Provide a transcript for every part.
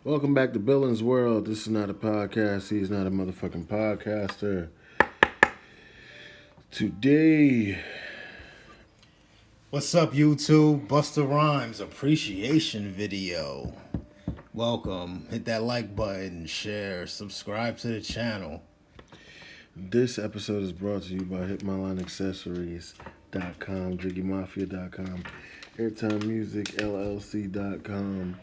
Welcome back to Billins World. This is not a podcast. He's not a motherfucking podcaster. Today, What's up, YouTube? BUSTA RHYMES appreciation video. Welcome. Hit that like button, share, subscribe to the channel. this episode is brought to you by HitMyLineAccessories.com, JiggyMafia.com, AirTimeMusicLLC.com.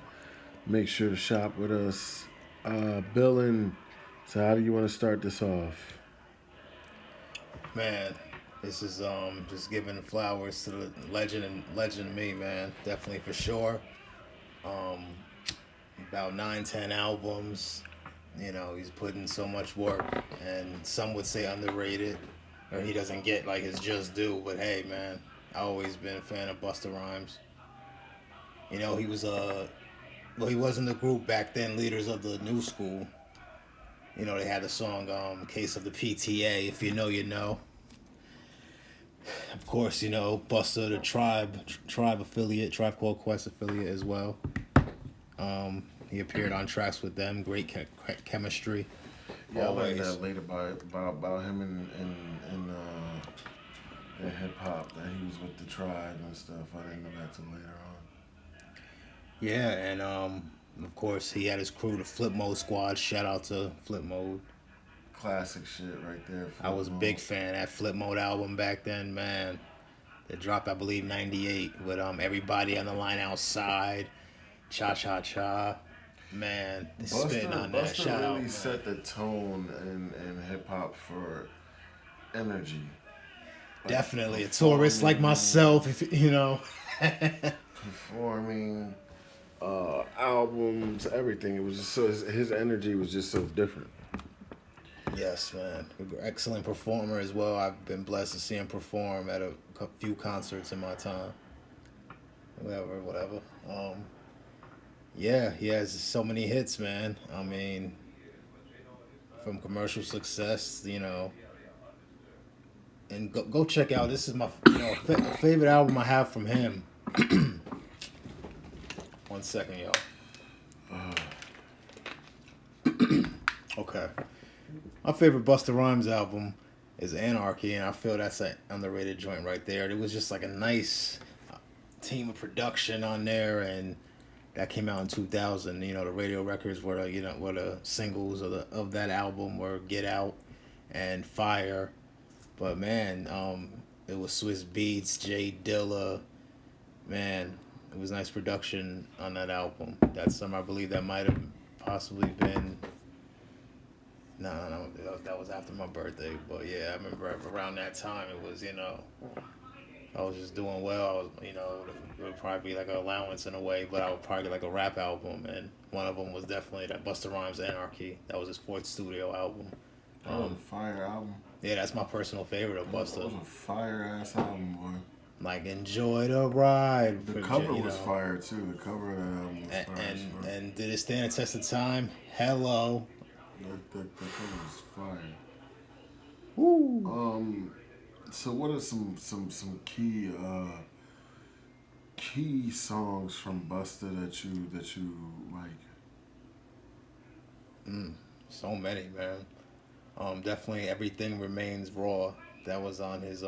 Make sure to shop with us. Billin, so how do you want to start this off? Man, this is just giving flowers to the legend to me, man. Definitely for sure. About 9, 10 albums. You know, he's putting so much work, and some would say underrated, or he doesn't get like his just due. But hey, man, I always been a fan of BUSTA RHYMES. You know, he was he was in the group back then, Leaders of the New School. You know, they had the song Case of the PTA, If You Know, You Know. Of course, you know, Busta, the Tribe affiliate, Tribe Called Quest affiliate as well. He appeared on tracks with them, great chemistry. Yeah, Always. I learned that later about him in hip hop, that he was with the Tribe and stuff. I didn't know that till later on. Yeah, and of course, he had his crew, the Flip Mode Squad. Shout out to Flip Mode. Classic shit right there. I was a big fan of that Flip Mode album back then, man. It dropped, I believe, 98 with Everybody on the Line Outside, Cha Cha Cha. Man, spitting on that. Busta Shout really out, set the tone in hip hop for energy. Definitely a tourist like myself, if you know. Performing, albums, everything. It was just so his energy was just so different. Yes, man. Excellent performer as well. I've been blessed to see him perform at a few concerts in my time. Whatever. Yeah, he has so many hits, man. I mean, from commercial success, you know. And go check out. This is my favorite album I have from him. 1 second, y'all. Okay. My favorite Busta Rhymes album is Anarchy, and I feel that's an underrated joint right there. It was just like a nice team of production on there, and that came out in 2000. You know, the radio records were the singles of that album were Get Out and Fire. But man, it was Swiss Beats, Jay Dilla. Man, it was nice production on that album. That summer, I believe that might have possibly been. No, that was after my birthday. But yeah, I remember around that time it was, I was just doing well. I was, it would probably be like an allowance in a way, but I would probably get like a rap album, and one of them was definitely that Busta Rhymes Anarchy. That was his fourth studio album. That was a fire album. Yeah, that's my personal favorite of Busta. That was a fire ass album, boy. Like, enjoy the ride. The cover was fire too. The cover of that album was fire. And did it stand the test of time? Hello. The cover was fire. Woo. So what are some key songs from Busta that you like? So many, man. Definitely Everything Remains Raw. That was on his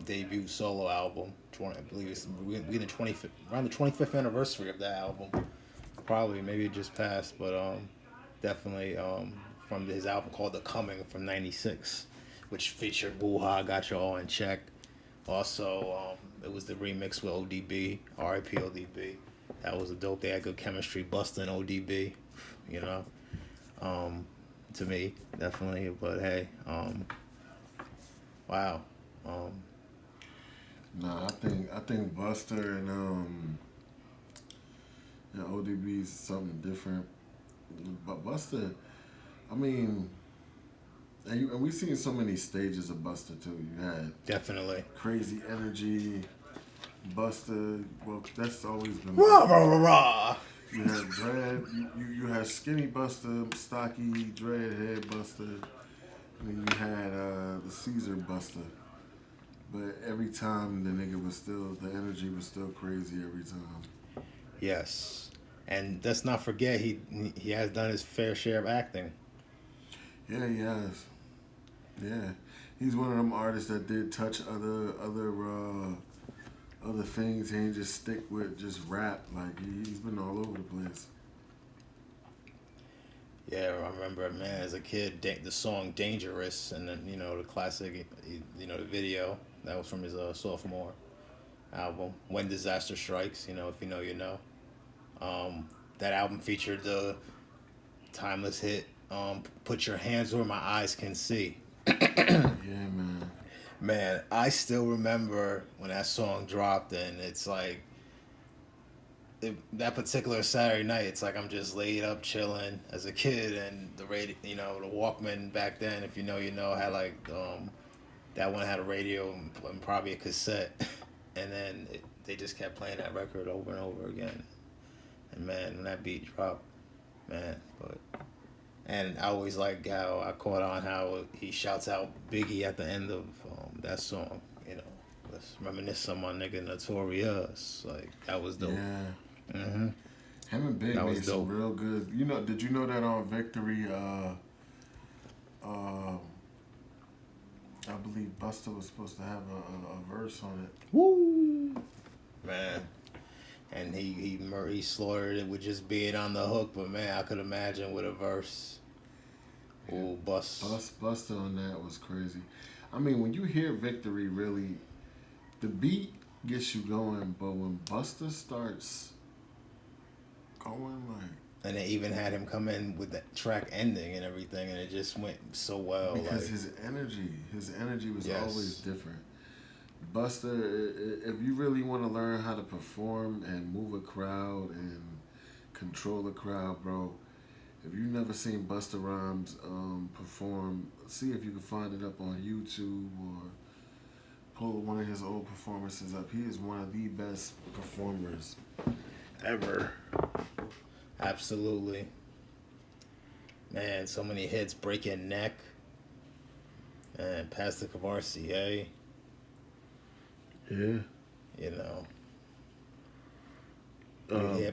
debut solo album. I believe it's we in the 25th, around the 25th anniversary of that album. Probably, maybe it just passed, but definitely from his album called The Coming from '96, which featured Wuha, Got You All in Check. Also, it was the remix with ODB, R.I.P. ODB. That was a dope. They had good chemistry, Busta and ODB, to me, definitely. But hey, wow. Nah, I think Busta and ODB is something different. But Busta, I mean, and we seen so many stages of Busta too. You had Definitely Crazy Energy, Busta. Well, that's always been. Rah, rah, rah, rah. You had dread. You had skinny Busta, stocky dreadhead Busta, and then you had the Caesar Busta. But every time the energy was still crazy every time. Yes. And let's not forget he has done his fair share of acting. Yeah, he has. Yeah, he's one of them artists that did touch other things. He ain't just stick with just rap. Like he's been all over the place. Yeah, I remember, man, as a kid, the song "Dangerous" and then the classic, the video that was from his sophomore album, "When Disaster Strikes." If you know, you know. That album featured the timeless hit, "Put Your Hands Where My Eyes Can See." Yeah, man. Man, I still remember when that song dropped, and it's like that particular Saturday night. It's like I'm just laid up chilling as a kid, and the radio, the Walkman back then, if you know, you know, had like that one had a radio and probably a cassette, and then they just kept playing that record over and over again. And man, when that beat dropped, man, but. And I always like how I caught on how he shouts out Biggie at the end of that song. Let's reminisce on my nigga Notorious. Like that was dope. Yeah. Mm-hmm. Him and Big That was made some dope. real good. Did you know that on Victory? I believe Busta was supposed to have a verse on it. Woo, man. And he slaughtered it with just being on the hook. But man, I could imagine with a verse. Ooh, Busta on that was crazy. I mean, when you hear Victory, really, the beat gets you going, but when Busta starts going, like. And they even had him come in with that track ending and everything, and it just went so well. Because like, his energy was Yes. always different. Busta, if you really want to learn how to perform and move a crowd and control a crowd, bro, if you've never seen Busta Rhymes perform, see if you can find it up on YouTube or pull one of his old performances up. He is one of the best performers ever. Absolutely. Man, so many hits. Breaking Neck. And Plastic of RCA. Yeah.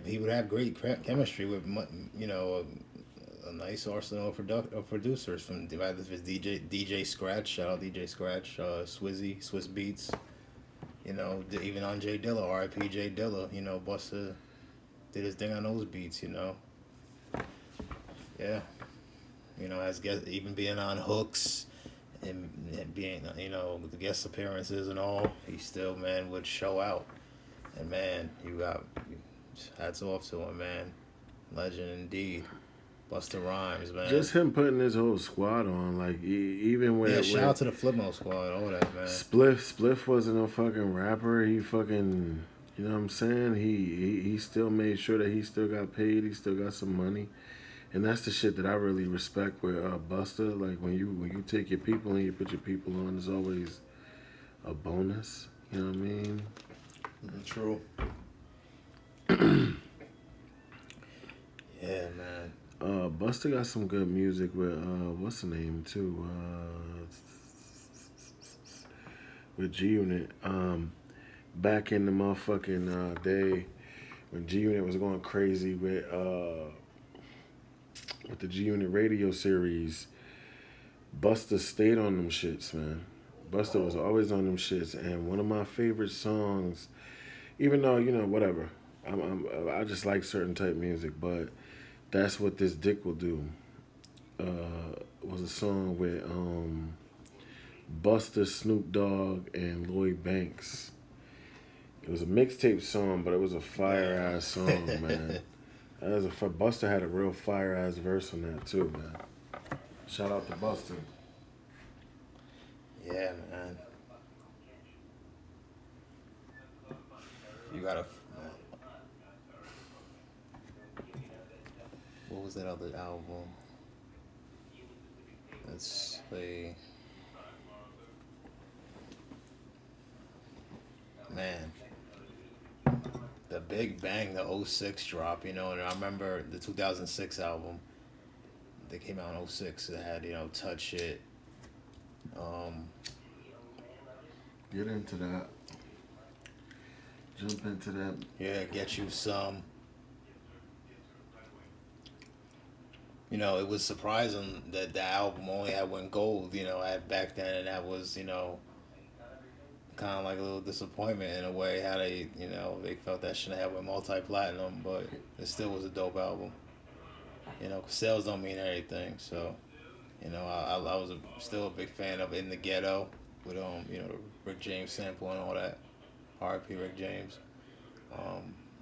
He would have great chemistry with, a nice arsenal of producers from either his DJ Scratch, shout out DJ Scratch, Swizzy, Swiss Beats, even on J Dilla, R.I.P. J Dilla, Busta did his thing on those beats, Yeah. As guest, even being on hooks and being, with the guest appearances and all, he still, man, would show out. And man, hats off to him, man. Legend indeed. Busta Rhymes, man. Just him putting his whole squad on, like even when shout out to the Flipmo squad, all that, man. Spliff wasn't no fucking rapper. He fucking, you know what I'm saying? He still made sure that he still got paid. He still got some money, and that's the shit that I really respect with Busta. Like when you take your people and you put your people on, there's always a bonus. You know what I mean? True. Yeah, man. Busta got some good music with what's the name too? With G Unit. Back in the motherfucking day when G Unit was going crazy with the G Unit radio series, Busta stayed on them shits, man. Busta was always on them shits, and one of my favorite songs, even though whatever, I just like certain type music, but That's What This Dick Will Do was a song with Busta, Snoop Dogg, and Lloyd Banks. It was a mixtape song, but it was a fire ass song, man. Busta had a real fire ass verse on that too, man. Shout out to Busta. Yeah, man. You gotta. What was that other album? Let's see. Man. The Big Bang, the '06 drop, and I remember the 2006 album. They came out in '06. It had, Touch It. Get into that. Jump into that. Yeah, Get You Some. you know, it was surprising that the album only had went gold, you know, at back then, and that was, you know, kind of like a little disappointment in a way how they, you know, they felt that shouldn't have went multi-platinum, but it still was a dope album. You know, 'cause sales don't mean anything, so you know, I was still a big fan of In the Ghetto with you know, the Rick James sample and all that. R.I.P. Rick James.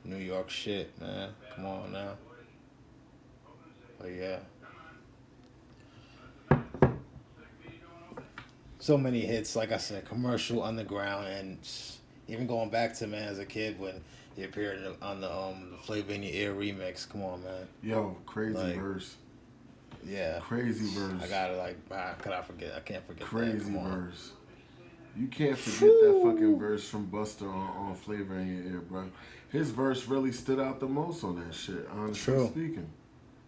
New York shit, man. Come on now. But yeah. So many hits, like I said, commercial, underground, and even going back to, man, as a kid when he appeared on the Flavor in Your Ear remix. Come on, man. Yo, crazy Like, verse. yeah. Crazy verse. I gotta like, could I forget? I can't forget that. Crazy Come on. verse. You can't forget that fucking verse from Buster on Flavor in Your Ear, bro. His verse really stood out the most on that shit, honestly True. speaking.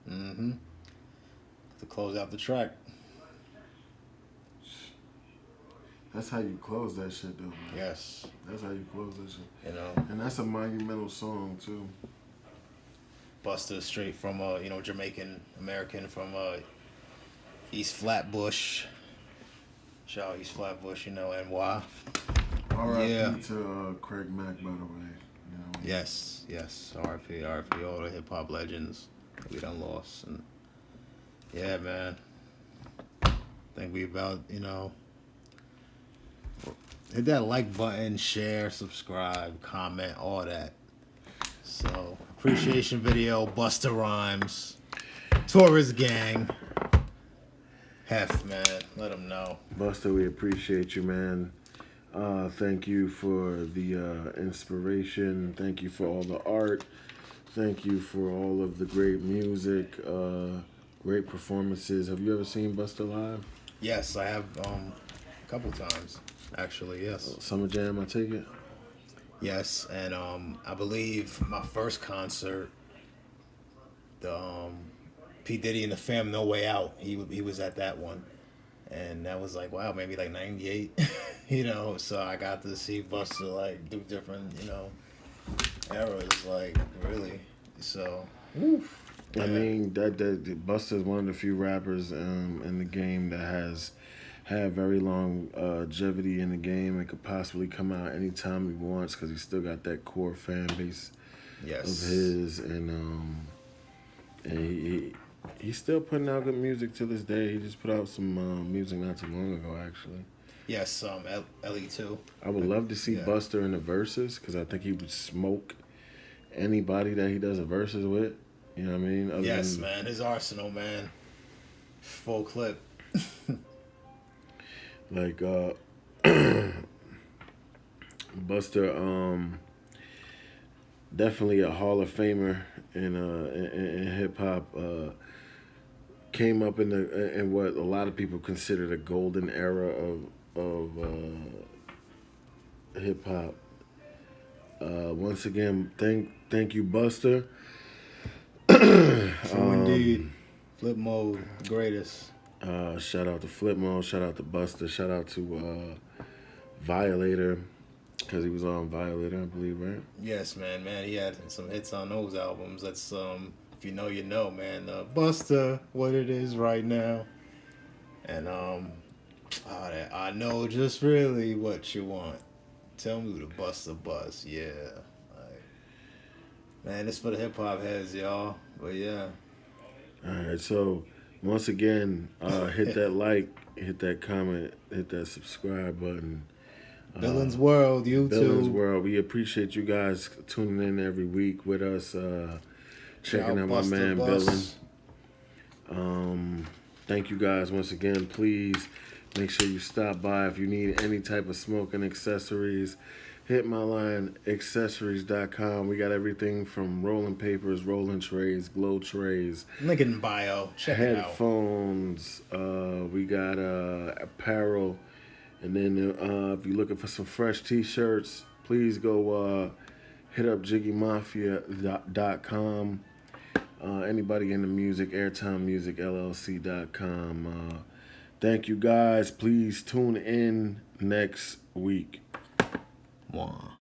Mm-hmm. To close out the track. That's how you close that shit, though, man. Yes. That's how you close that shit. You know, And that's a monumental song, too. Buster straight from you know, Jamaican American from East Flatbush. Shout out East Flatbush, you know, NY. R.I.P. Yeah. to Craig Mack, by the way. You know. Yes, yes. R.I.P. R.I.P. All the hip hop legends that we done lost. And yeah, man. I think we about, you know, hit that like button, share, subscribe, comment, all that. So, appreciation video, Busta Rhymes, Taurus Gang. Hef, man, let them know. Buster, we appreciate you, man. Thank you for the inspiration. Thank you for all the art. Thank you for all of the great music, great performances. Have you ever seen Buster live? Yes, I have a couple times, actually, yes. Summer Jam, I take it? Yes, and I believe my first concert, the P. Diddy and the Fam No Way Out, he was at that one. And that was like, wow, maybe like 98, you know, so I got to see Buster like do different, you know, eras, like really. So, oof, I yeah. mean, that Buster is one of the few rappers in the game that has had very long longevity in the game and could possibly come out anytime he wants because he's still got that core fan base Yes. of his, and he's still putting out good music to this day. He just put out some music not too long ago, actually. Yes, Ellie too. I would love to see Yeah. Buster in the verses because I think he would smoke anybody that he does a verses with. You know what I mean? Other Yes, than- man, his arsenal, man, full clip. Like Buster, definitely a Hall of Famer in hip hop. Came up in what a lot of people consider the golden era of hip hop. Once again, thank you, Buster. True indeed. Flip mode, greatest. Shout out to Flipmo, shout out to Buster, shout out to Violator, because he was on Violator, I believe, right? Yes, man, he had some hits on those albums. That's if you know, you know, man. Buster, what it is right now, and I know just really what you want. Tell me who the Buster bust, yeah. Like, man, it's for the hip hop heads, y'all. But yeah, All right, so once again, hit that like, hit that comment, hit that subscribe button. Billins World, YouTube. Billins World, we appreciate you guys tuning in every week with us, checking out my Buster man Bus. Billin. Thank you guys once again. Please make sure you stop by if you need any type of smoking accessories. Hit my line, accessories.com. We got everything from rolling papers, rolling trays, glow trays, Link in bio. Check it out. headphones. We got apparel. And then if you're looking for some fresh t-shirts, please go hit up jiggymafia.com. Anybody in the music, AIRTIMEMUSICLLC.com. Thank you guys. Please tune in next week. One.